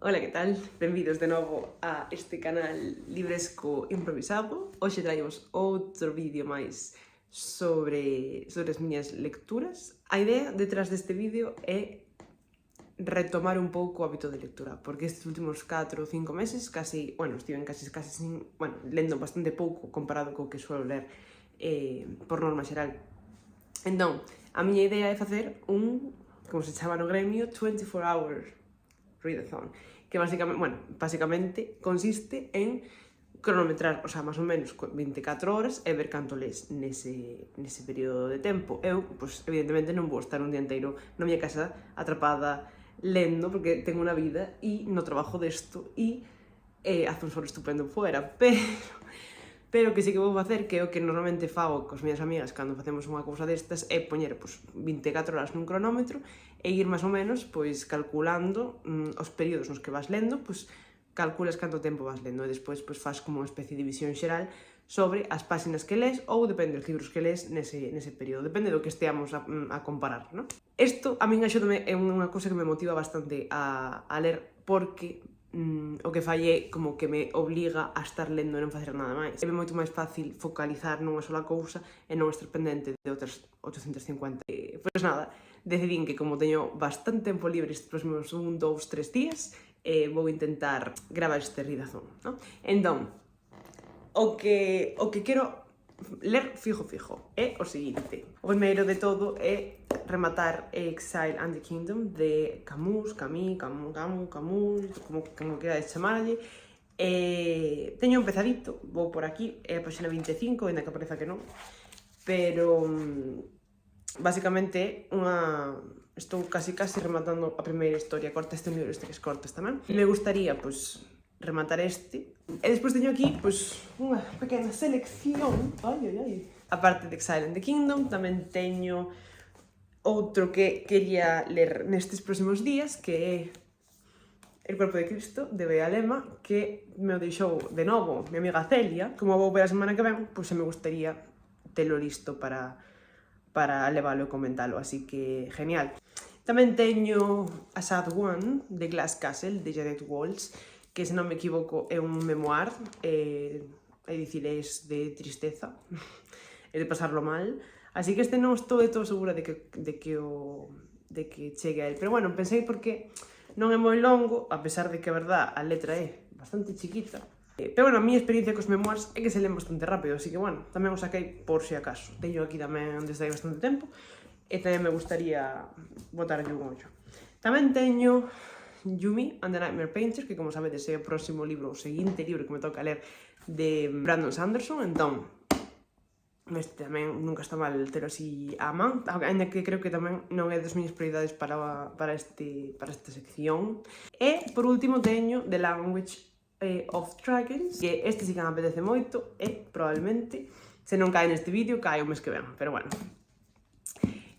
Ola, que tal? Benvidos de novo a este canal Libresco Improvisado. Hoxe traemos outro vídeo máis sobre as miñas lecturas. A idea detrás deste vídeo é retomar un pouco o hábito de lectura, porque estes últimos 4 ou 5 meses estiven casi sin, lendo bastante pouco comparado co que suelo ler por norma xeral. Entón, a miña idea é facer como se chama no gremio, 24 hour readathon, que basicamente consiste en cronometrar, máis ou menos 24 horas e ver canto lees nese período de tempo. Eu, evidentemente, non vou estar un día inteiro na miña casa atrapada lendo, porque tengo unha vida e no trabajo desto e hace un sol estupendo fuera, pero que sí que vou facer, que é o que normalmente fago cos miñas amigas cando facemos unha cousa destas, é poñer 24 horas nun cronómetro e ir máis ou menos calculando os períodos nos que vas lendo, calculas canto tempo vas lendo e despois fas como unha especie de visión xeral sobre as páxinas que lees ou depende dos libros que lees nese período, depende do que esteamos a comparar, non? Isto a min axúdame, é unha cousa que me motiva bastante a ler, porque o que fai é como que me obliga a estar lendo e non facer nada máis. É moito máis fácil focalizar nunha sola cousa e non estar pendente de outras 850. Pois nada, decidín que como teño bastante tempo libre estes próximos 1, 2, 3 días, vou intentar gravar este readathon, non? Entón, o que quero ler fijo é o seguinte. O primeiro de todo é rematar Exile and the Kingdom de Camus, como querades chamarlle. Teño empezadito, vou por aquí, é a página 25, ainda que pareza que non, pero basicamente estou casi rematando a primeira historia corta, este libro que es cortas tamén. Me gustaría, rematar este. E despois teño aquí, unha pequena selección, a parte de Exile and the Kingdom, tamén teño outro que quería ler nestes próximos días, que é El cuerpo de Cristo, de Bea Lema, que me o deixou de novo mi amiga Celia. Como vou ver a semana que ven, se me gustaría telo listo para leválo e comentalo, así que genial. Tamén teño A Sad One, de Glass Castle, de Janet Walls, que, se non me equivoco, é un memoir, hai diciréis, de tristeza e de pasarlo mal. Así que este non estou de todo segura de que chegue a él. Pero bueno, pensei porque non é moi longo, a pesar de que, a verdad, a letra é bastante chiquita. Pero bueno, a miña experiencia cos memoirs é que se len bastante rápido, así que bueno, tamén o saquei por si acaso. Teño aquí tamén desde hai bastante tempo e tamén me gustaría botarlle un ollo. Tamén teño Yumi and the Nightmare Painter, que, como sabedes, é o próximo libro, o seguinte libro que me toca ler de Brandon Sanderson. Entón, este tamén nunca está mal ter así a man, ainda que creo que tamén non é das miñas prioridades para esta sección. E, por último, teño The Language of Dragons, que este sí que me apetece moito e, probablemente, se non cae neste vídeo, cae o mes que ven, pero bueno.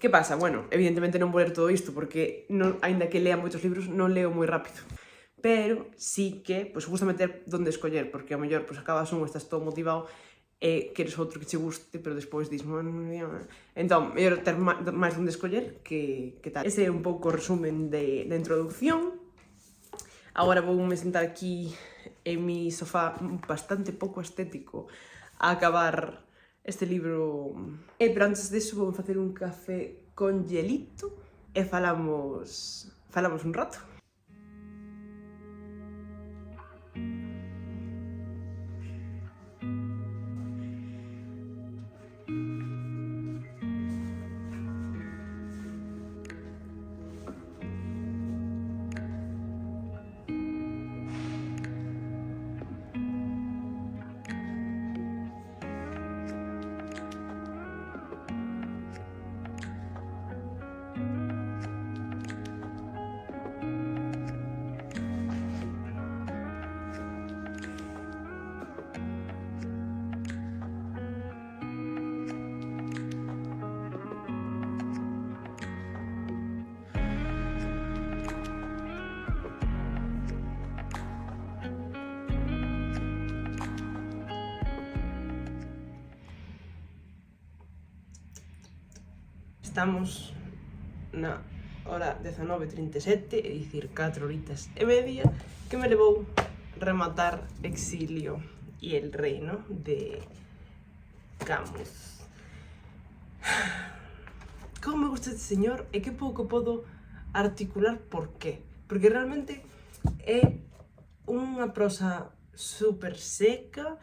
Que pasa? Bueno, evidentemente non vou ler todo isto, porque, aínda que lea moitos libros, non leo moi rápido. Pero sí que, gusta meter donde escoller, porque ao mellor, acabas estás todo motivado e queres outro que che guste, pero despois dis, entón, mellor ter máis donde escoller que tal. Ese é un pouco o resumen da introducción. Agora voume sentar aquí en mi sofá bastante pouco estético a acabar este libro. Pero antes disso vou facer un café con hielito e falamos un rato. Estamos na hora 19:37, é dicir, 4 horitas e media, que me levou rematar Exilio e el reino de Camus. Como me gusta este señor e que pouco podo articular por qué. Porque realmente é unha prosa super seca,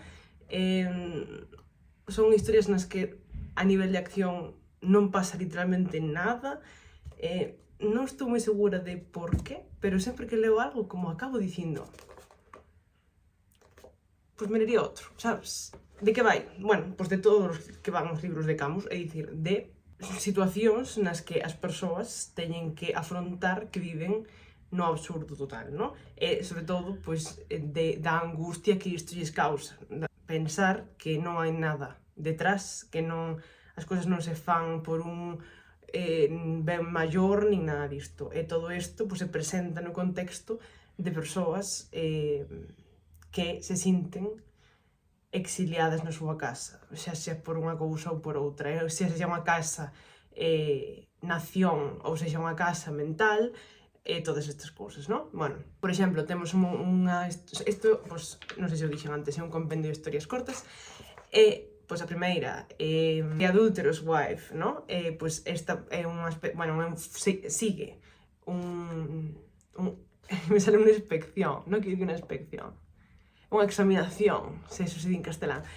son historias nas que a nivel de acción non pasa literalmente nada, non estou moi segura de por qué, pero sempre que leo algo, como acabo dicindo, pois me lería outro, sabes? De que vai? Bueno, pois de todos os que van os libros de Camus, é dicir, de situacións nas que as persoas teñen que afrontar que viven no absurdo total, non? E, sobre todo, pois, da angustia que isto lles causa. Pensar que non hai nada detrás, que non, as cousas non se fan por un ben maior, nin nada disto. E todo isto pois, se presenta no contexto de persoas que se sinten exiliadas na súa casa, xa por unha cousa ou por outra, xa unha casa nación ou sexa unha casa mental, todas estas cousas, non? Bueno, por exemplo, temos unha... Isto, pois, non sei se o dixen antes, é un compendio de historias cortas, pois a primeira, The Adulterous Wife, non? Pois esta é unha... Bueno, sigue me sale unha inspección, non quero dicir unha inspección, unha examinación, se iso se di en castelán,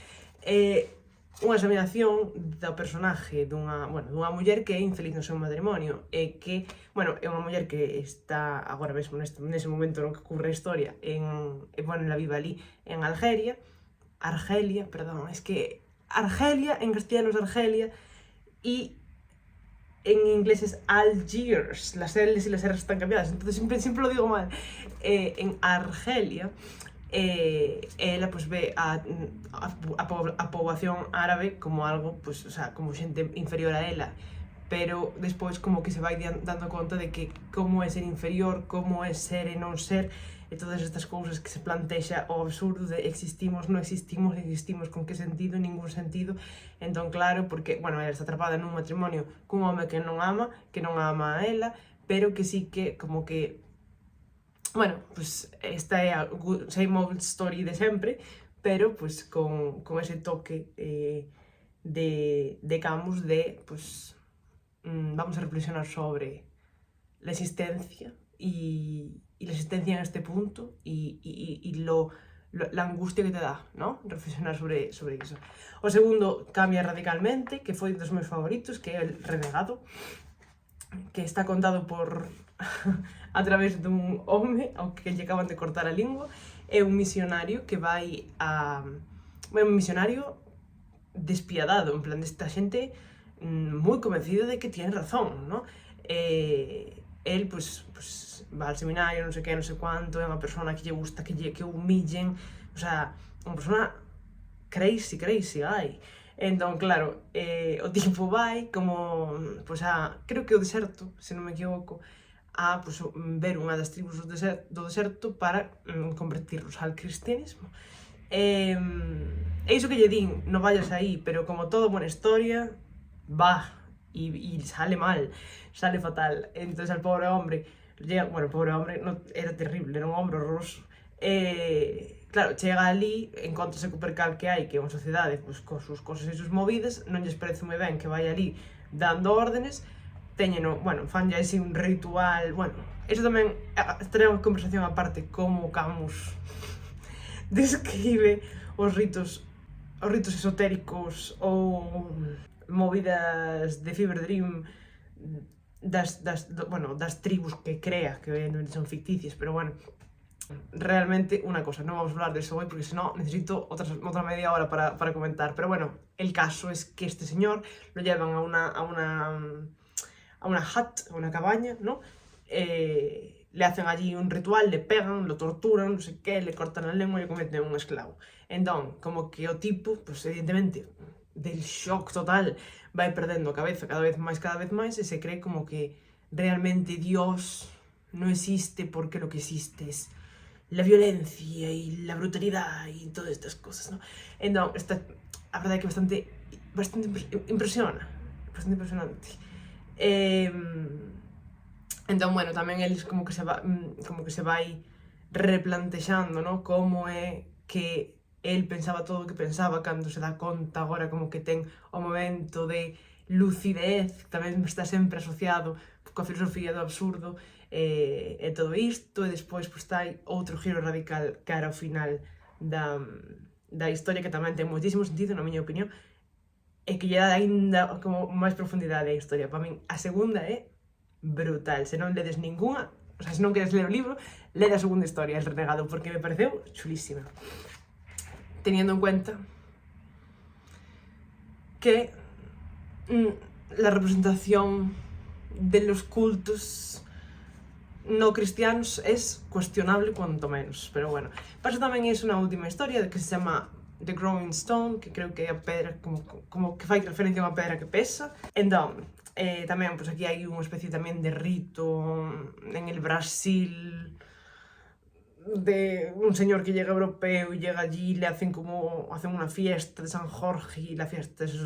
unha examinación do personaje dunha muller que é infeliz no seu matrimonio e que, bueno, é unha muller que está, agora mesmo nese momento no que ocurre a historia, la viva ali en Argelia, perdón, es que Argelia, en castellano es Argelia, y en inglés es Algiers, las L's y las R's están cambiadas, entonces siempre lo digo mal. En Argelia, ela pues, ve a poboación árabe como algo, pues, o sea, como xente inferior a ela, pero despois como que se vai dando conta de que como é ser inferior, como é ser e non ser, e todas estas cousas que se plantexa o absurdo de existimos, non existimos, existimos con que sentido, ningún sentido. Entón, claro, porque, bueno, ela está atrapada nun matrimonio cun home que non ama a ela, pero que sí que, como que, bueno, pues esta é a same old story de sempre, pero pues con ese toque de Camus de, pues, vamos a reflexionar sobre la existencia y la existencia en este punto y la angustia que te da, ¿no? Reflexionar sobre iso. O segundo cambia radicalmente, que foi dos meus favoritos, que é El Renegado, que está contado por a través dun home ao que lle acaban de cortar a lingua. É un misionario que vai a... un misionario despiadado, en plan desta xente moi convencida de que tiene razón, ¿no? El, pues, va al seminario, non sei que, non sei cuánto, é unha persona que lle gusta que humillen, o sea, unha persona crazy, ai. Entón, claro, o tipo vai como, pues, creo que o deserto, se non me equivoco, a pues, ver unha das tribus do deserto para convertirlos al cristianismo. E iso que lle din, non vayas aí, pero como toda buena historia, va, y sale mal, sale fatal. Entonces al pobre hombre, bueno, pobre hombre, no, era terrible, era un hombre horroroso. Claro, chega ali, encontrase co percal que hai, que é unha sociedade pues, con sus cosas e sus movidas, non lles parece moi ben que vai ali dando órdenes, teñeno, bueno, fan ya así un ritual, bueno, eso tamén estaría unha conversación aparte, como Camus describe os ritos esotéricos ou movidas de fever dream das tribus que crea, que obviamente son ficticias, pero bueno, realmente una cosa, no vamos a hablar de eso hoy porque si no necesito otra media hora para comentar, pero bueno, el caso es que este señor lo llevan a una hut, a una cabaña, ¿no? Le hacen allí un ritual, le pegan, lo torturan, no sé qué, le cortan la lengua y le convierten en un esclavo. Entón, como que o tipo, pues evidentemente, del shock total, vai perdendo a cabeza cada vez máis, e se cree como que realmente Dios no existe porque lo que existe es la violencia y la brutalidad y todas estas cosas, ¿no? Entón, a verdade é que bastante impresionante. Entón, bueno, tamén eles como que se vai replantexando, no? Como é que el pensaba todo o que pensaba cando se dá conta agora como que ten o momento de lucidez, tamén está sempre asociado coa filosofía do absurdo, e todo isto, e despois pues, está outro giro radical cara ao final da historia que tamén ten moitísimo sentido, na miña opinión, e que lle dá aínda como máis profundidade á historia. Para min, a segunda é brutal. Se non ledes ninguna, o sea, se non queres ler o libro, lede a segunda historia, El Renegado, porque me pareceu chulísima. Teniendo en cuenta que la representación de los cultos no cristianos es cuestionable cuanto menos, pero bueno. Paso tamén é unha última historia que se chama The Growing Stone, que creo que é a pedra como que fai referencia a unha pedra que pesa. Entón, tamén, pues aquí hai unha especie tamén de rito en el Brasil de un señor que llega europeo y llega allí y le hacen una fiesta de San Jorge y la fiesta es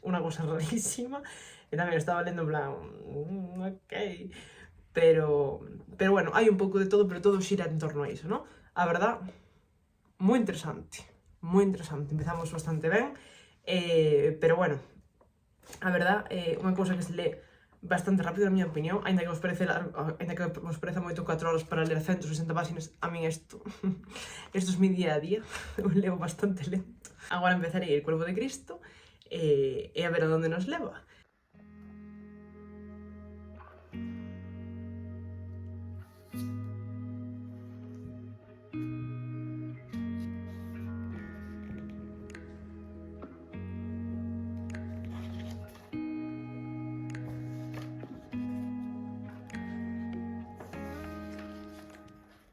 una cosa rarísima. E tamén estaba lendo en plan, ok. Pero bueno, hai un pouco de todo, pero todo xira en torno a iso, ¿no? A verdad, moi interesante, empezamos bastante ben, pero bueno, a verdad, unha cousa que se lee bastante rápido, na miña opinión, aínda que vos parece moito 4 horas para ler 160 páxinas, a min isto é mi día a día, eu leo bastante lento. Agora empezarei El Cuerpo de Cristo, e a ver a onde nos leva.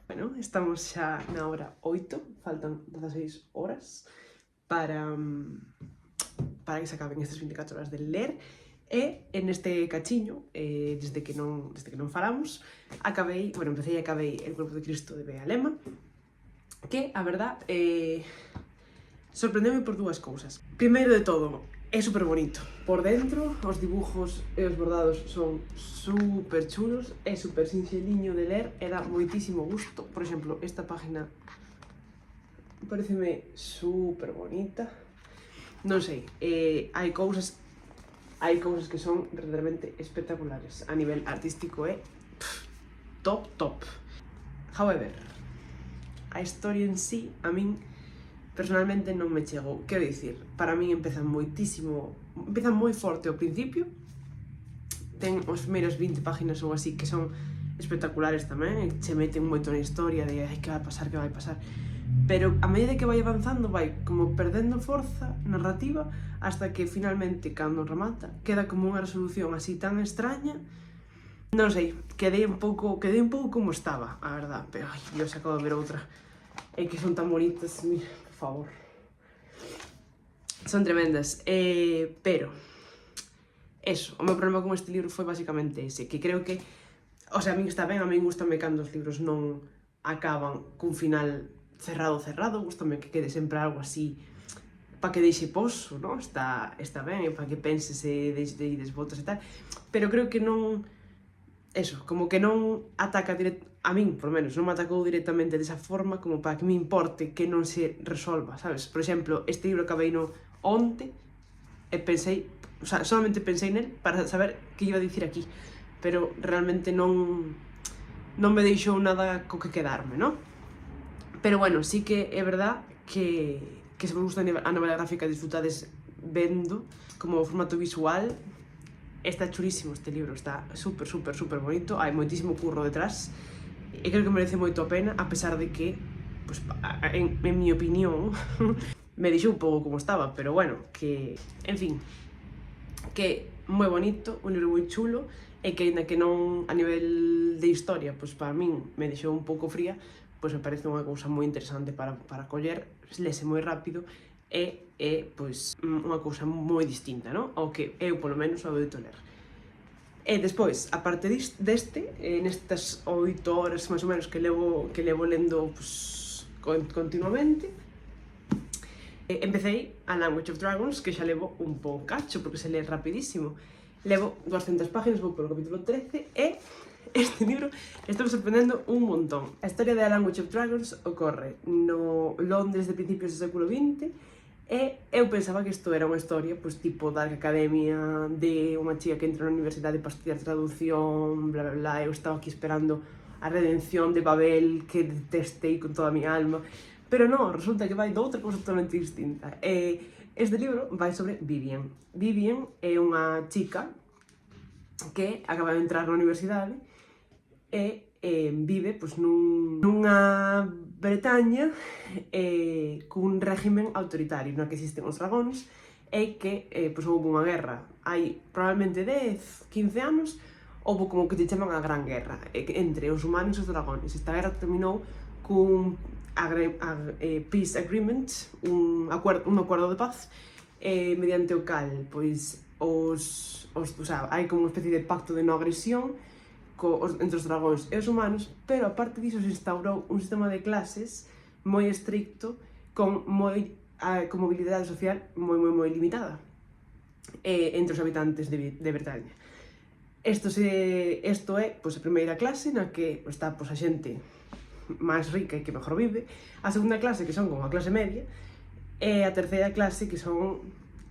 Bueno, estamos xa na hora 8, faltan 16 horas para que se acaben estas 24 horas de ler, e en este cachiño, desde que non falamos, empecé e acabei El Cuerpo de Cristo de Bea Lema, que, a verdad, sorprendeume por dúas cousas. Primeiro de todo, é super bonito. Por dentro, os dibujos e os bordados son super chulos, é super sinxeliño de ler e dá moitísimo gusto. Por exemplo, esta página pareceme super bonita. Non sei, hai cousas que son realmente espectaculares. A nivel artístico é top. However, a historia en sí, a min personalmente non me chegou. Quero dicir, para min empeza moi forte ao principio, ten os primeiros 20 páginas ou así que son espectaculares tamén, e che meten moito na historia de que vai pasar, pero a medida que vai avanzando vai como perdendo forza narrativa hasta que finalmente, cando remata, queda como unha resolución así tan extraña. Non sei, quedei un pouco como estaba, a verdad, pero eu acabo de ver outra, e que son tan bonitas, mira, por favor. Son tremendas, pero eso, o meu problema con este libro foi basicamente ese, que creo que, o sea, a min está ben, a min gustame cando os libros non acaban cun final cerrado, gustame que quede sempre algo así para que deixe poso, ¿no? Está ben, para que penses e deixes voltas e tal, pero creo que non, eso, como que non ataca a min, por menos, non me atacou directamente desa forma como para que me importe que non se resolva, sabes? Por exemplo, este libro acabei no onte e pensei, o sea, solamente pensei nel para saber que iba a dicir aquí, pero realmente non me deixou nada co que quedarme, ¿no? Pero bueno, sí que é verdad que se vos gusta a novela gráfica disfrutades vendo como formato visual. Está chulísimo este libro, está super bonito, hai moitísimo curro detrás, e creo que merece moito a pena, a pesar de que, pues, en mi opinión, me deixou un pouco como estaba, pero bueno, que, en fin, que moi bonito, un libro moi chulo, e que, ainda que non a nivel de historia, pues, para min me deixou un pouco fría, pues me parece unha cousa moi interesante para coller, lese moi rápido, e pois, unha cousa moi distinta, no? Ao que eu, polo menos, adoito ler. E despois, a parte deste, nestas 8 horas, máis ou menos, que levo lendo pues, continuamente, empecei a Language of Dragons, que xa levo un pouco cacho, porque se lee rapidísimo. Levo 200 páginas, vou polo capítulo 13, e este libro está me sorprendendo un montón. A historia de A Language of Dragons ocorre no Londres de principios do século XX e eu pensaba que isto era unha historia pois, tipo da academia de unha chica que entra na universidade para estudiar traducción, bla bla bla. Eu estaba aquí esperando a redención de Babel que detestei con toda a miña alma, pero non, resulta que vai de outra cousa totalmente distinta. Este libro vai sobre Vivian. Vivian é unha chica que acaba de entrar na universidade e vive pois, nunha Bretaña cun régimen autoritario no que existen os dragóns e que pois, houve unha guerra hai probablemente 10, 15 anos, houve como que te chaman a Gran Guerra entre os humanos e os dragóns. Esta guerra terminou cun peace agreement, un acordo de paz mediante o cal pois, hai como unha especie de pacto de non agresión entre os dragóns e os humanos, pero aparte diso se instaurou un sistema de clases moi estricto con mobilidade social moi limitada entre os habitantes de Bretaña. Isto é pois, a primeira clase na que está pois, a xente máis rica e que mellor vive, a segunda clase que son como a clase media e a terceira clase que son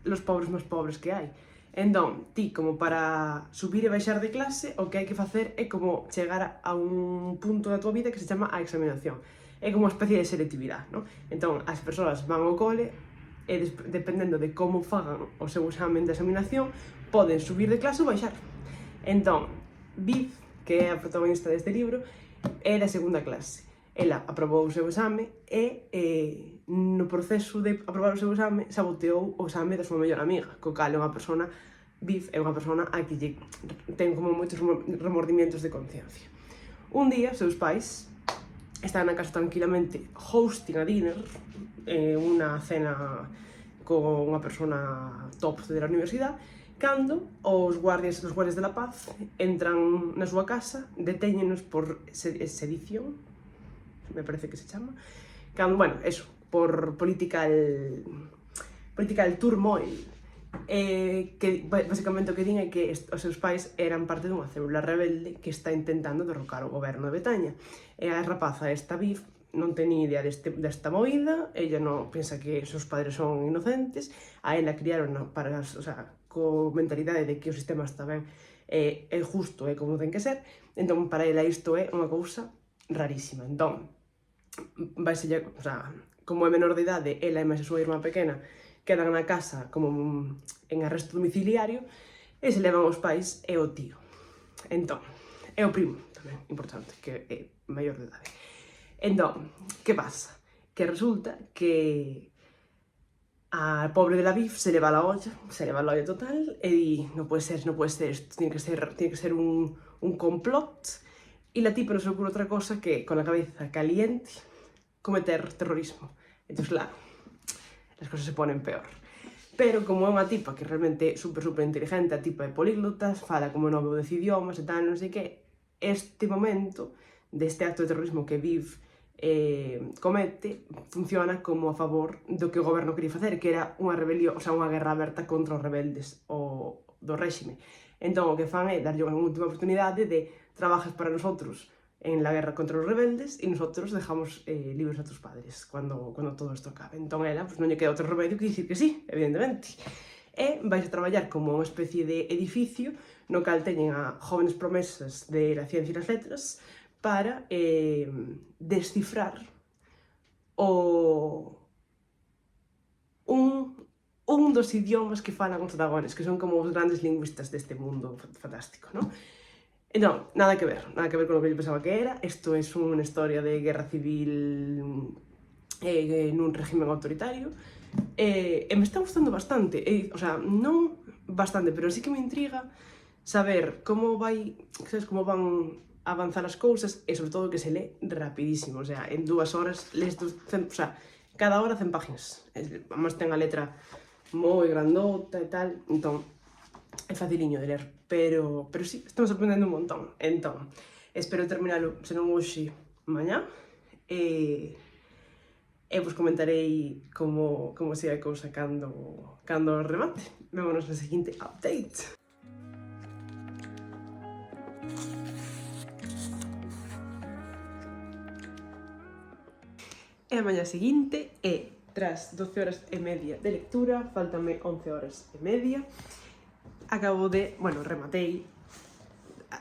os pobres máis pobres que hai. Entón, ti, como para subir e baixar de clase, o que hai que facer é como chegar a un punto da tua vida que se chama a examinación. É como unha especie de selectividade, non? Entón, as persoas van ao cole e dependendo de como fagan o seu examen de examinación, poden subir de clase ou baixar. Entón, Viv, que é a protagonista deste libro, é da segunda clase. Ela aprobou o seu exame e no proceso de aprobar o seu exame saboteou o exame da súa mellor amiga, co cal é unha persona, Viv é unha persona a que ten como moitos remordimientos de conciencia. Un día, os seus pais están na casa tranquilamente hosting a dinner, unha cena con unha persona top da universidade, cando os guardias de la paz entran na súa casa, detéñenos por sedición, me parece que se chama, cando, bueno, eso, por political turmoil, que basicamente o que din é que os seus pais eran parte dunha célula rebelde que está intentando derrocar o goberno de Bretaña. E a rapaza esta Viv non ten ni idea desta movida, ella non pensa que os seus padres son inocentes, a ela criaron para, o sea, co mentalidade de que o sistema está ben, é justo, é como ten que ser, entón para ela isto é unha cousa rarísima. Entón, o sea, como é menor de idade, ela e máis a súa irmá pequena quedan na casa como en arresto domiciliario e se levan os pais e o tío. Entón, é o primo tamén, importante, que é maior de idade. Entón, que pasa? Que resulta que a pobre de la Viv se leva la olla total e di, non pode ser, isto tiene que ser un complot, e la tipa non se ocurre outra cosa que, con la cabeza caliente, cometer terrorismo. Entón, claro, as cosas se ponen peor. Pero como é unha tipa que realmente é super inteligente, a tipa é políglota, fala como 9 ou 10 idiomas e tal, non sei que, este momento deste acto de terrorismo que Viv comete, funciona como a favor do que o goberno quería facer, que era unha rebelión, o sea, unha guerra aberta contra os rebeldes do réxime. Entón, o que fan é darlle unha última oportunidade de trabajas para nosotros en la guerra contra os rebeldes e nosotros dejamos libres a tus padres cando todo isto acabe. Entón, ela non lle queda outro remedio que dicir que sí, evidentemente. E vais a traballar como unha especie de edificio no cal teñen a jóvenes promesas de la ciencia e las letras para descifrar un dos idiomas que falan os dragones, que son como os grandes lingüistas deste mundo fantástico, non? Non, nada que ver con o que eu pensaba que era. Isto é unha historia de guerra civil nun régimen autoritario e me está gustando bastante, o sea, non bastante, pero sí que me intriga saber como van avanzar as cousas e, sobre todo, que se lee rapidísimo. O sea, en 2 horas lees, o sea, cada hora 100 páginas. Además, ten a letra moi grandota e tal, entón, é faciliño de ler. Pero sí, estamos sorprendendo un montón. Entón, espero terminalo, se non hoxe, mañá. E vos comentarei como siga a cousa cando remate. Vémonos no seguinte update. E a mañá seguinte e tras 12 horas e media de lectura, faltanme 11 horas e media, acabo de, rematei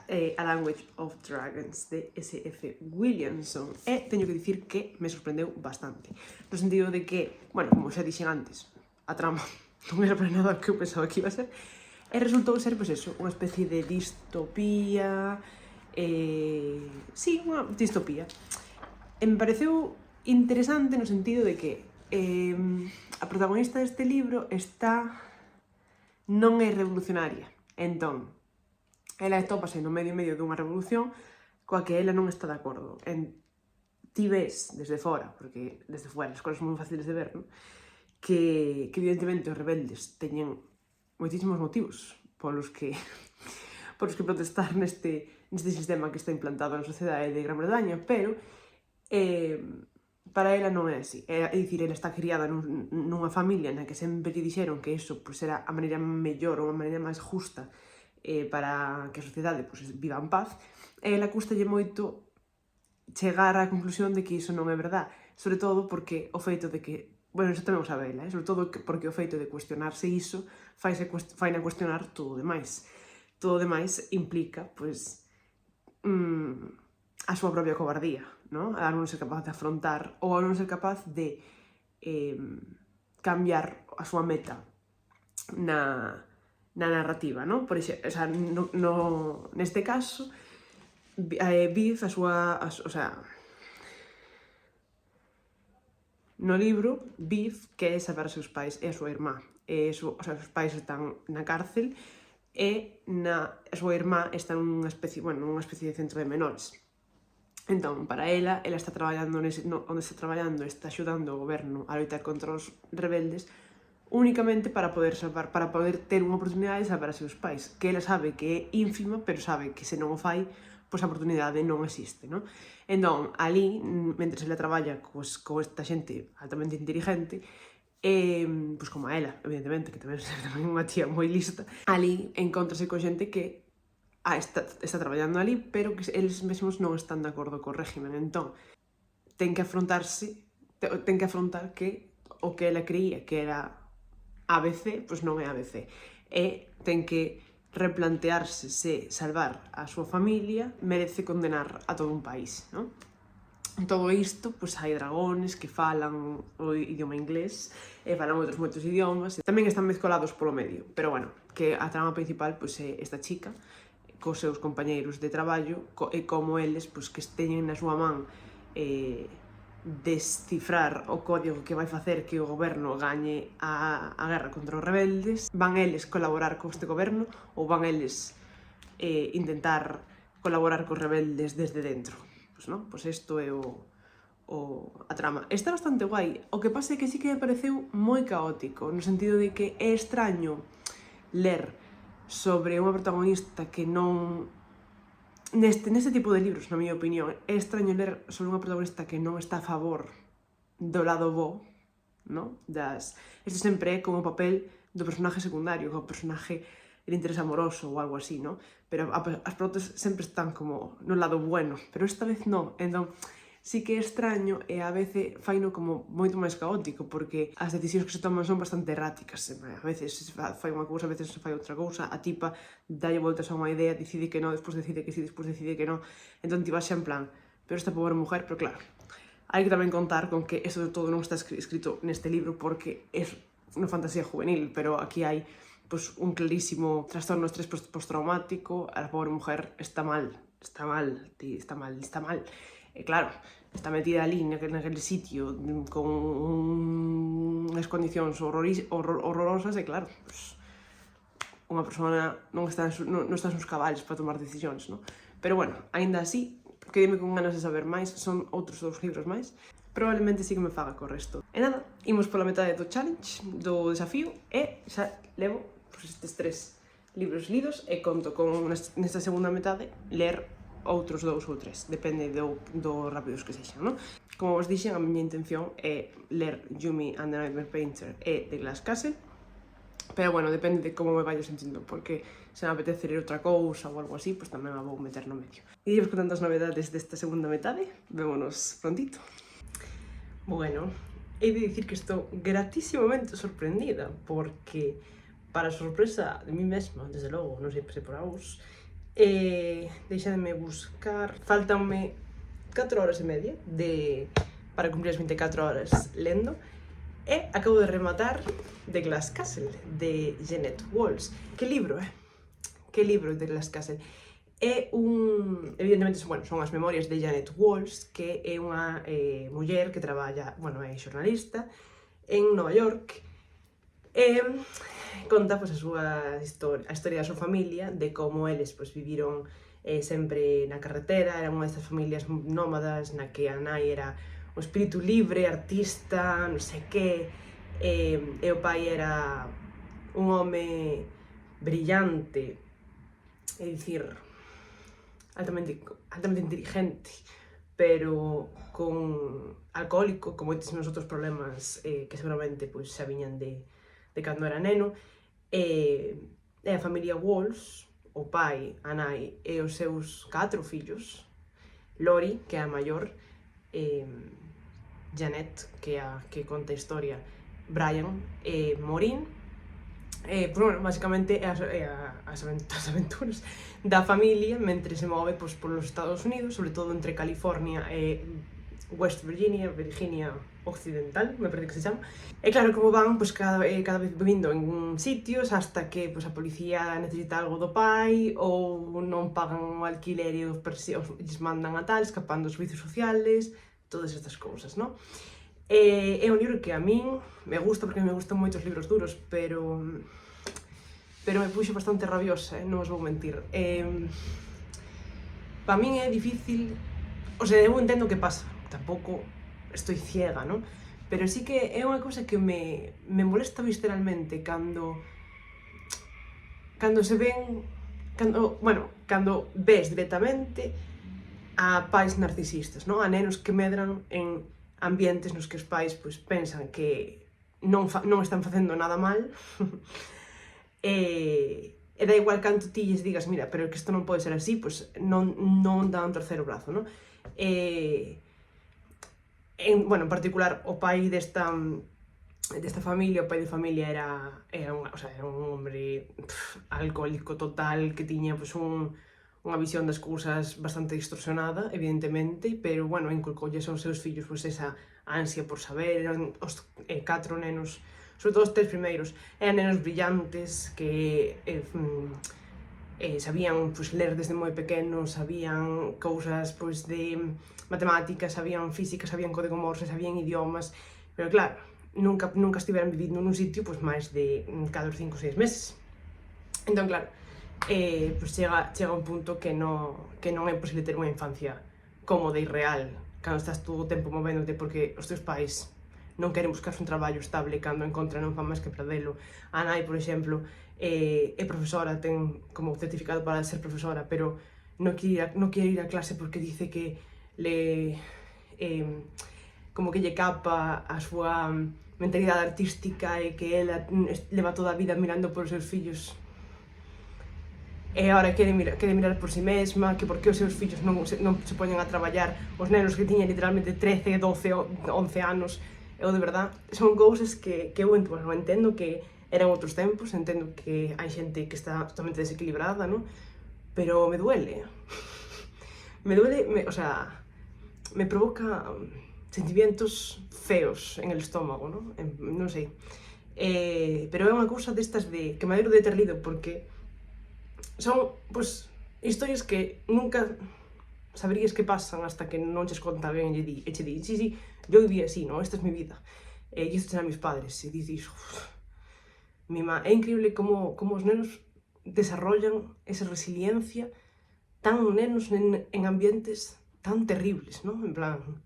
A Language of Dragons de S.F. Williamson e teño que dicir que me sorprendeu bastante, no sentido de que, como xa dixen antes, a trama non era para nada o que eu pensaba que iba a ser e resultou ser, pois eso, unha especie de distopía, sí, unha distopía. E me pareceu interesante no sentido de que a protagonista deste libro non é revolucionaria, entón, ela atópase no medio dunha revolución coa que ela non está de acordo. Ti ves desde fora, porque desde fora as cousas son moi fáciles de ver, non? Que evidentemente os rebeldes teñen moitísimos motivos polos que protestar neste sistema que está implantado na sociedade de Gran Bretaña, pero para ela non é así. É dicir, ela está criada nunha familia na que sempre lle dixeron que iso era a maneira mellor ou a maneira máis justa para que a sociedade viva en paz, e ela custalle moito chegar á conclusión de que iso non é verdad, sobre todo porque o feito de que, iso tamén o sabe ela, sobre todo porque o feito de cuestionarse iso faina cuestionar todo o demais. Todo o demais implica, a súa propia cobardía, non? A non ser capaz de afrontar ou a non ser capaz de cambiar a súa meta na narrativa, non? Por exemplo, neste caso, Viv, no libro, Viv quere saber os seus pais e a súa irmá. Os seus pais están na cárcel e a súa irmá está nunha especie de centro de menores. Entón, para ela está traballando onde está traballando, está axudando o goberno a loitar contra os rebeldes únicamente para poder ter unha oportunidade de salvar a seus pais, que ela sabe que é ínfima, pero sabe que se non o fai, a oportunidade non existe, non? Entón, ali, mentre ela traballa con esta xente altamente inteligente, como a ela, evidentemente, que tamén é unha tía moi lista, ali encontrase con xente que está traballando ali, pero que eles mesmos non están de acordo co régimen. Entón, ten que afrontar que o que ela creía que era ABC, non é ABC. E ten que replantearse se salvar a súa familia merece condenar a todo un país, non? En todo isto, hai dragones que falan o idioma inglés e falan outros moitos idiomas. Tamén están mezcolados polo medio, pero que a trama principal é esta chica cos seus compañeiros de traballo e como eles que teñen na súa man descifrar o código que vai facer que o goberno gañe a guerra contra os rebeldes. Van eles colaborar con este goberno ou van eles intentar colaborar cos rebeldes desde dentro? Isto é a trama. Está bastante guai. O que pasa é que sí que me pareceu moi caótico, no sentido de que é extraño ler sobre unha protagonista que non... Neste tipo de libros, na miña opinión, é extraño ler sobre unha protagonista que non está a favor do lado bo, non? Isto sempre é como o papel do personaje secundario, o personaje de interés amoroso ou algo así, non? Pero as protas sempre están como no lado bueno, pero esta vez non. Entón, sí que é extraño e a veces faino como moito máis caótico, porque as decisións que se toman son bastante erráticas. A veces se fai unha cousa, a veces se fai outra cousa, a tipa dalle voltas a unha idea, decide que non, despois decide que sí, despois decide que non. Entón ti vas xa en plan, pero esta pobre mujer, pero claro, hai que tamén contar con que isto de todo non está escrito neste libro porque é unha fantasía juvenil, pero aquí hai un clarísimo trastorno de estrés postraumático, a pobre mujer está mal. E claro, está metida ali naquele sitio con unhas condicións horrorosas e claro, unha persona non está nos seus cabales para tomar decisións, non? Pero aínda así, quedeme con ganas de saber máis, son outros 2 libros máis, probablemente sí que me faga co resto. E nada, imos pola metade do challenge, do desafío, e xa levo estes 3 libros lidos e conto con, nesta segunda metade, ler outros 2 ou 3, depende do rápidos que sexan, non? Como vos dixen, a miña intención é ler Yumi and the Nightmare Painter e The Glass Castle, pero depende de como me vaio sentindo, porque se me apetece ler outra cousa ou algo así, tamén a vou meter no medio. E vos con tantas novedades desta segunda metade, vémonos prontito. Bueno, he de dicir que estou gratísimamente sorprendida, porque, para sorpresa de mí mesma, desde logo, non sei se por a vos, deixadme buscar, faltanme 4 horas e media para cumplir as 24 horas lendo, e acabo de rematar The Glass Castle, de Jeanette Walls. Que libro, Que libro de Glass Castle. Evidentemente, bueno, son as memorias de Jeanette Walls, que é unha muller que traballa, bueno, é xornalista en Nova York, e conta pois, a historia da súa familia, de como eles pois, viviron sempre na carretera, eran unha destas familias nómadas na que a nai era un espírito libre, artista, non sei que, e o pai era un home brillante, é dicir, altamente inteligente, pero con alcohólico, con moitísimos outros problemas que seguramente pois, xa viñan de cando era neno. E a familia Walls, o pai, a nai e os seus 4 fillos, Lori, que é a maior, Janet, que é a que conta a historia, Brian e Maureen. Pois, bueno, basicamente as aventuras da familia mentre se move pois, polos Estados Unidos, sobre todo entre California e West Virginia, Virginia Occidental, me parece que se chama. E claro, como van, pois, cada vez vivindo en sitios hasta que pois, a policía necesita algo do pai ou non pagan o alquiler e lles mandan a tal, escapando dos servicios sociales, todas estas cousas, non? É un libro que a min me gusta, porque me gustan moitos libros duros, pero me puxo bastante rabiosa, non os vou mentir. Para min é difícil, o sea, eu entendo que pasa, tampouco estou ciega, non? Pero sí que é unha cousa que me molesta visceralmente cando se ven, cando ves directamente a pais narcisistas, non? A nenos que medran en ambientes nos que os pais pois, pensan que non están facendo nada mal e da igual canto ti lles digas, mira, pero que isto non pode ser así, pois non dan un terceiro brazo, non? En particular, o pai desta familia, o pai de familia era un hombre alcohólico total, que tiña pois, unha visión das cousas bastante distorsionada, evidentemente, pero, bueno, inculcoulles aos seus fillos pois, esa ansia por saber, eran os 4 nenos, sobre todo os 3 primeiros, eran nenos brillantes que sabían pois, ler desde moi pequenos, sabían cousas pois, de matemáticas, sabían física, sabían código Morse, sabían idiomas, pero claro, nunca estiveran vivindo nun sitio pois, máis de 4, 5, 6 meses. Entón, claro, pois chega un punto que non é posible ter unha infancia cómoda e real cando estás todo o tempo movéndote porque os teus pais non queren buscarse un traballo estable cando encontran non fan máis que perdelo. A nai, por exemplo, é profesora, ten como certificado para ser profesora, pero non quere ir a clase porque dice que como que lle capa a súa mentalidade artística e que ela leva toda a vida mirando polos seus fillos e agora quere mirar por si mesma, que porque os seus fillos non se poñen a traballar, os nenos que tiñan literalmente 13, 12, 11 anos, eu de verdad, son cousas que eu entendo que eran outros tempos, entendo que hai xente que está totalmente desequilibrada, non? Pero me duele. O sea, me provoca sentimientos feos en el estómago, non? Non sei. Pero é unha cousa destas que me alegro de ter lido, porque son, pois, historias que nunca saberías que pasan hasta que non ches conta alguén e che di, sí, yo viví así, ¿no? Esta es mi vida. E isto eran mis padres. E dices, é increíble como os nenos desarrollan esa resiliencia tan nenos en ambientes tan terribles, ¿no? En plan,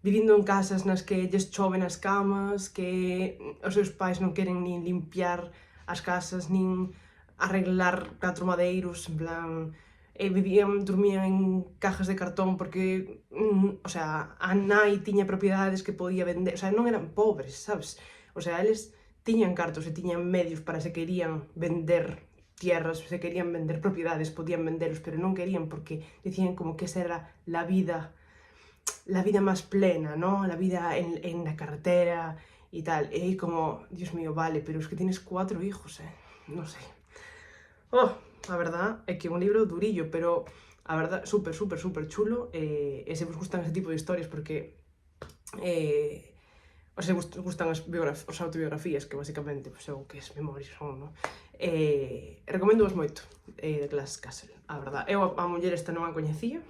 vivindo en casas nas que lles chove nas camas, que os seus pais non queren nin limpiar as casas, nin arreglar 4 madeiros, en plan, dormían en cajas de cartón porque, o sea, a nai tiña propiedades que podía vender, o sea, non eran pobres, sabes? O sea, eles tiñan cartos e tiñan medios para se querían vender tierras, se querían vender propiedades, podían venderos, pero non querían porque dicían como que esa era la vida la vida más plena, ¿no? La vida en la carretera y tal. Y como, Dios mío, vale, pero es que tienes 4 hijos, no sé. Oh, a verdad é que é un libro durillo, pero a verdad, super chulo, e se vos gustan ese tipo de historias, porque o se vos gustan as autobiografías, que basicamente pues, é o que es memorias son, no? Recomendo vos moito, The Glass Castle, a verdad. Eu a muller esta non a coñecía,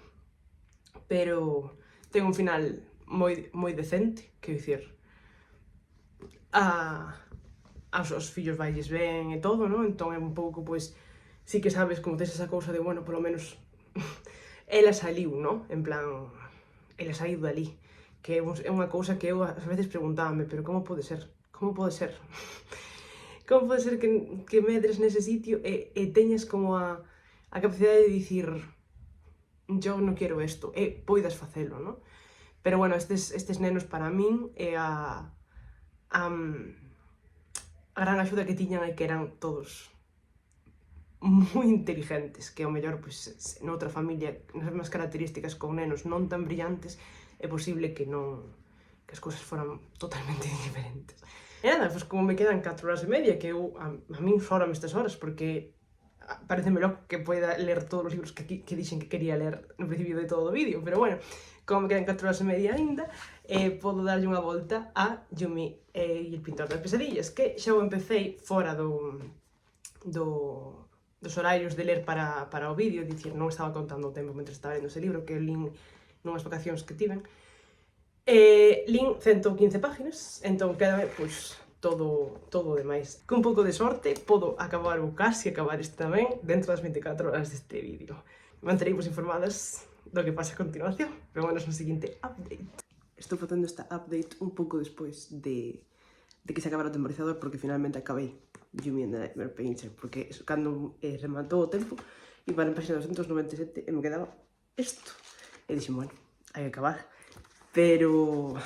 pero ten un final moi decente, quero dicir, aos fillos vailles ben e todo, no? Entón é un pouco, pois, sí que sabes como tes esa cousa de, bueno, polo menos ela saliu, no? En plan, ela saiu dali. Que é unha cousa que eu ás veces preguntábame, pero como pode ser? Como pode ser? Como pode ser que medres nese sitio e teñas como a capacidade de dicir yo non quero isto, e poidas facelo, no? Pero bueno, estes nenos para min é a gran axuda que tiñan é que eran todos moi inteligentes, que ao mellor, pois, noutra familia, nas mesmas características con nenos non tan brillantes, é posible que as cousas foran totalmente diferentes. E nada, pois como me quedan 4 horas e media, que eu, a min fórame estas horas, porque pareceme loco que poida ler todos os libros que dixen que quería ler no principio de todo o vídeo, pero bueno, como me quedan 4 horas e media aínda, podo darlle unha volta a Yumi e el pintor das pesadillas, que xa o empecé fora dos horarios de ler para o vídeo, dicir, non estaba contando o tempo mentre estaba lendo ese libro, que lín nunhas vacacións que tiven. Lín 115 páginas, entón quedame, pois, todo o demais. Con un pouco de sorte, podo acabar ou casi acabar este tamén dentro das 24 horas deste vídeo. Mantereivos informadas do que pasa a continuación. Vémonos no seguinte update. Estou facendo esta update un pouco despois de que se acabara o temporizador, porque finalmente acabei Yumi and the Nightmare Painter, porque cando rematou o tempo, iba na página 297 e me quedaba isto. E dixen, bueno, hai que acabar. Pero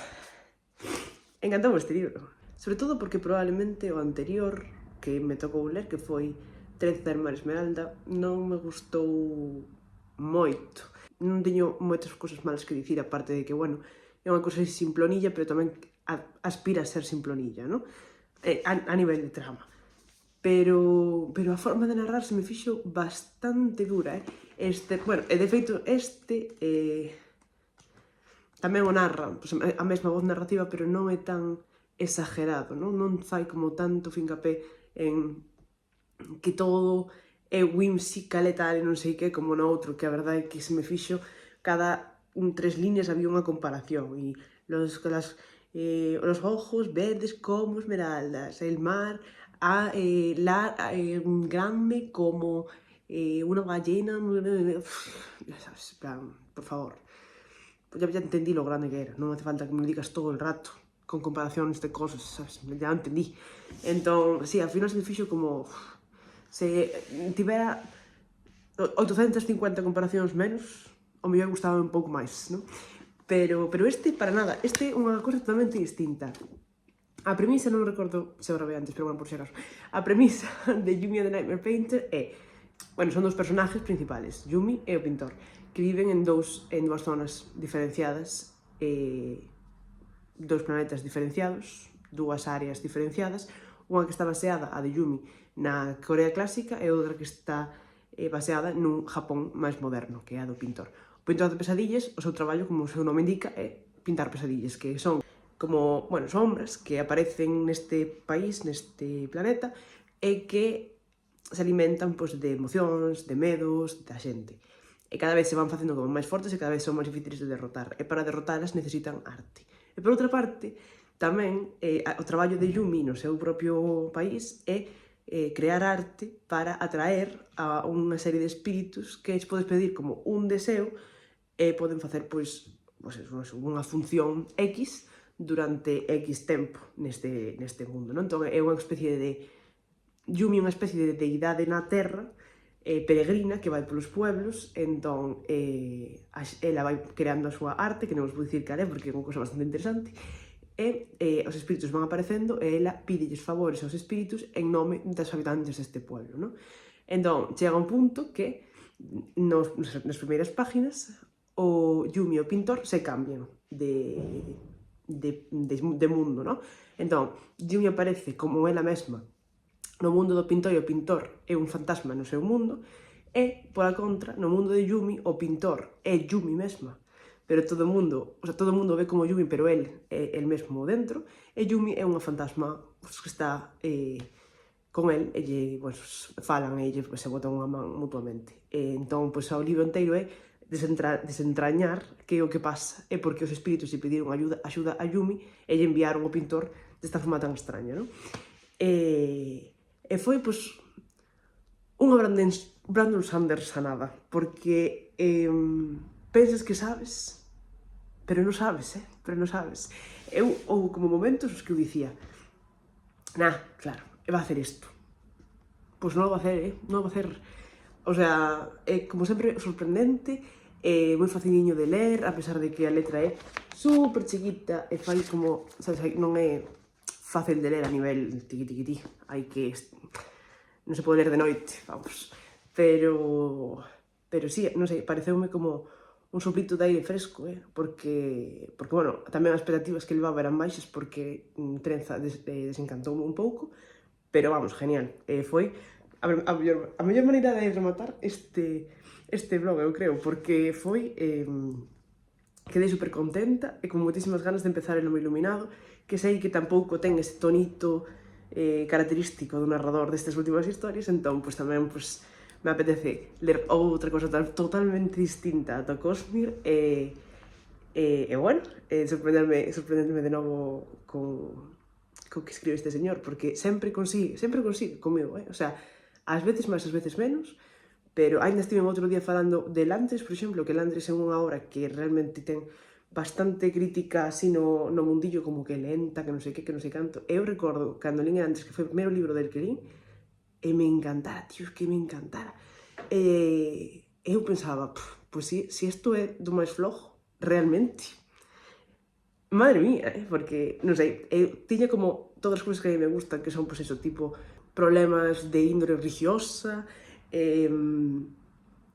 encantoume este libro, sobre todo porque probablemente o anterior que me tocou ler, que foi Trenza de Mar Esmeralda, non me gustou moito. Non teño moitas cousas malas que dicir, aparte de que, bueno, é unha cousa simplonilla, pero tamén aspira a ser simplonilla, no? A nivel de trama. Pero a forma de narrar se me fixo bastante dura, bueno, e de feito tamén o narra, pues, a mesma voz narrativa, pero non é tan exagerado, non fai como tanto fincapé en que todo é whimsical e tal, e non sei que, como no outro, que a verdade é que se me fixo cada 3 líneas había unha comparación, e los ojos verdes como esmeraldas, el mar grande como una ballena, sabes, plan, por favor. Ya entendí lo grande que era, non hace falta que me lo digas todo el rato, con comparacións de cosas, sabes, ya entendí. Entón, sí, al final se me fixo como, se tivera 850 comparacións menos, o mellor gustaba un pouco máis, non? Pero este, para nada, este é unha cosa totalmente distinta. A premisa, non recordo se o grabei antes, pero bueno, por si acaso. A premisa de Yumi and the Nightmare Painter é, bueno, son 2 personajes principales, Yumi e o pintor, que viven en dúas zonas diferenciadas, 2 planetas diferenciados, 2 áreas diferenciadas, unha que está baseada, a de Yumi, na Corea clásica e outra que está baseada nun Japón máis moderno, que é a do pintor. O pintor de pesadillas, o seu traballo, como o seu nome indica, é pintar pesadillas, que son como, bueno, sombras que aparecen neste país, neste planeta, e que se alimentan, pois, de emocións, de medos, da xente. E cada vez se van facendo como máis fortes e cada vez son máis difíciles de derrotar. E para derrotalas necesitan arte. E por outra parte, tamén, o traballo de Yumi no seu propio país é crear arte para atraer a unha serie de espíritus que es podes pedir como un deseo e poden facer, pois, unha función X durante X tempo neste mundo, non? Entón, é unha especie de Yumi, unha especie de deidade na Terra, peregrina, que vai polos pueblos, entón, ela vai creando a súa arte, que non vos vou dicir cal é, porque é unha cosa bastante interesante, e os espíritus van aparecendo, e ela pídelles favores aos espíritus en nome das habitantes deste pueblo, non? Entón, chega un punto que nas primeiras páginas o Yumi e o pintor se cambian de mundo, non? Entón, Yumi aparece como ela mesma no mundo do pintor e o pintor é un fantasma no seu mundo, e, pola contra, no mundo de Yumi, o pintor é Yumi mesma, pero todo o mundo ve como Yumi, pero el é el mesmo dentro, e Yumi é unha fantasma que está con el, e lle, falan e lle se botan unha man mutuamente. E entón, o libro inteiro é desentrañar que é o que pasa, e porque os espíritus lle pediron axuda a Yumi e lle enviaron o pintor desta forma tan extraña, non? E foi, unha Brandon Sanderson nada, porque pensas que sabes, pero non sabes, pero non sabes. Houve como momentos os que eu dicía, claro, vai a hacer isto. Pois non o vai a hacer, non o vai a hacer. O sea, é como sempre sorprendente, moi faciliño de ler, a pesar de que a letra é super chiquita e fai como, sabes, non é fácil de ler a nivel tiqui, hai que, non se pode ler de noite, vamos, pero sí, non sei, pareceume como un soplito de aire fresco, porque, bueno, tamén as expectativas que levaba eran baixas porque Trenza desencantoume un pouco, pero vamos, genial, foi a mellor maneira de rematar este blog, eu creo, porque foi, quedei super contenta e con moitísimas ganas de empezar el Nome Iluminado, que sei que tampouco ten ese tonito característico do narrador destas últimas historias, entón, tamén, me apetece ler outra cosa totalmente distinta do Cosmere e bueno, sorprenderme de novo con que escribe este señor, porque sempre consigue comigo, o sea, ás veces máis, ás veces menos, pero ainda estive outro día falando de Landres, por exemplo, que Landres é unha obra que realmente ten bastante crítica así no mundillo, como que lenta, que non sei que non sei canto. Eu recordo, cando lín Landres, que foi o primeiro libro del que lín, e me encantara, tío, que me encantara. Eu pensaba, pois si isto é do máis flojo, realmente, madre mía, porque, non sei, eu tiña como todas as cousas que a mí me gustan, que son, eso, tipo, problemas de índole religiosa,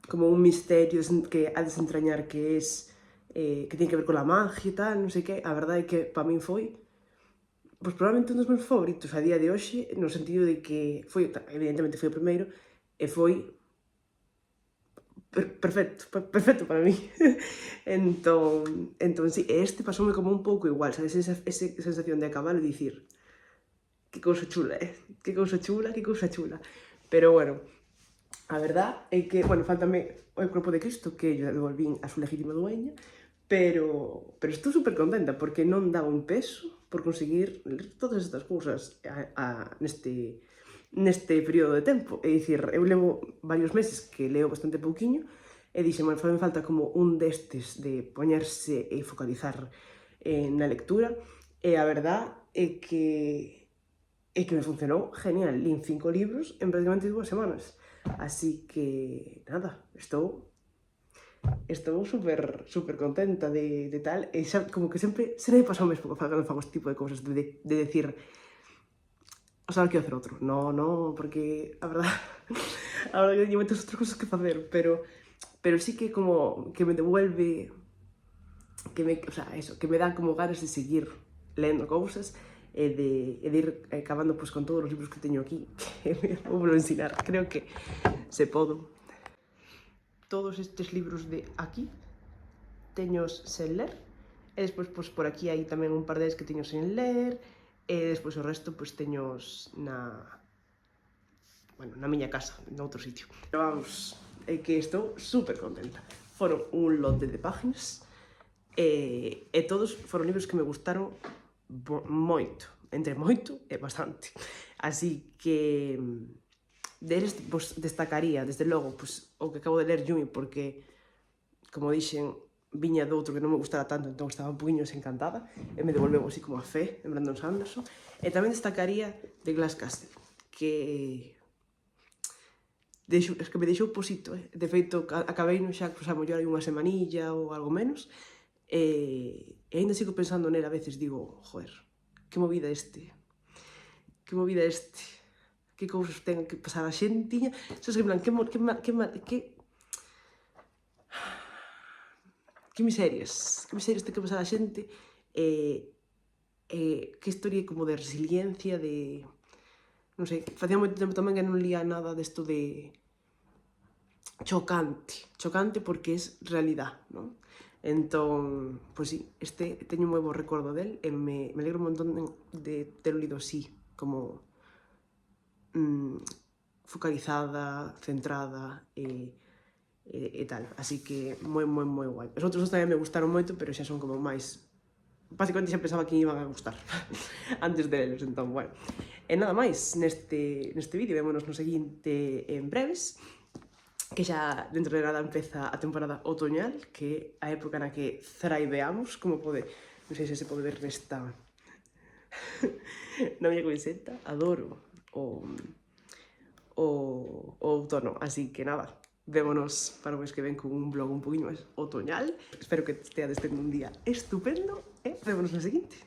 como un misterio que ha de desentrañar que tiene que ver con la magia e tal, non sei que. A verdade é que para min foi probablemente un dos meus favoritos a día de hoxe, no sentido de que evidentemente foi o primeiro, e foi perfecto para mí. Entón, sí, este pasoume como un pouco igual, sabes, esa sensación de acabar e dicir que cousa chula, que cousa chula. Pero, bueno, a verdad é que, faltame o corpo de Cristo, que yo devolvín a súa legítima dueña, pero estou super contenta, porque non dá un peso por conseguir ler todas estas cousas neste período de tempo. É dicir, eu levo varios meses que leo bastante pouquiño, e dixen, fai falta como un destes de poñerse e focalizar na lectura, e a verdad é que me funcionou genial. Lín 5 libros en prácticamente 2 semanas. Así que, nada, estou super contenta de tal, e xa, como que sempre me pasa o mesmo cando fago este tipo de cousas, de decir, o sea, quero hacer outro. No, porque a verdade que teño moitas outras cousas que facer, pero sí que como que me devuelve, o sea, eso, que me dá como ganas de seguir lendo cousas e de ir acabando con todos os libros que teño aquí, que vou ensinar, creo que se podo. Todos estes libros de aquí teños sen ler, e despois por aquí hai tamén un par deles que teño sen ler, e despois o resto teños na miña casa, noutro sitio. Pero vamos, é que estou super contenta. Foron un lote de páginas, e todos foron libros que me gustaron moito, entre moito e bastante. Así que deles destacaría, desde logo, o que acabo de ler, Yumi, porque, como dixen, viña doutro que non me gustara tanto, entón estaba un poquinho desencantada, e me devolveu así como a fe en Brandon Sanderson. E tamén destacaría The Glass Castle, que me deixou posito, de feito, acabei no xa, a mellor hai unha semanilla ou algo menos, e ainda sigo pensando nela, a veces digo, joder, que movida este, que cousas ten que pasar a xentiña, sabes, que en plan, que miserias ten que pasar a xente, que historia como de resiliencia, de... non sei, facía moito tempo tamén que non lía nada desto de chocante porque es realidad, non? Entón, pois sí, teño un moi bo recordo del e me alegro un montón de ter lido así, como focalizada, centrada e tal. Así que moi guai. Os outros tamén me gustaron moito, pero xa son como máis... Básicamente xa pensaba que iban a gustar antes de lelos, entón, bueno. E nada máis, neste vídeo, vémonos no seguinte en breves, que xa dentro de nada empeza a temporada otoñal, que é a época na que thriveamos, como pode... Non sei se pode ver nesta... na miña camiseta, adoro o outono, así que nada, vémonos para o mes que ven con un vlog un poquinho máis otoñal. Espero que esteades tendo un día estupendo e vémonos no seguinte.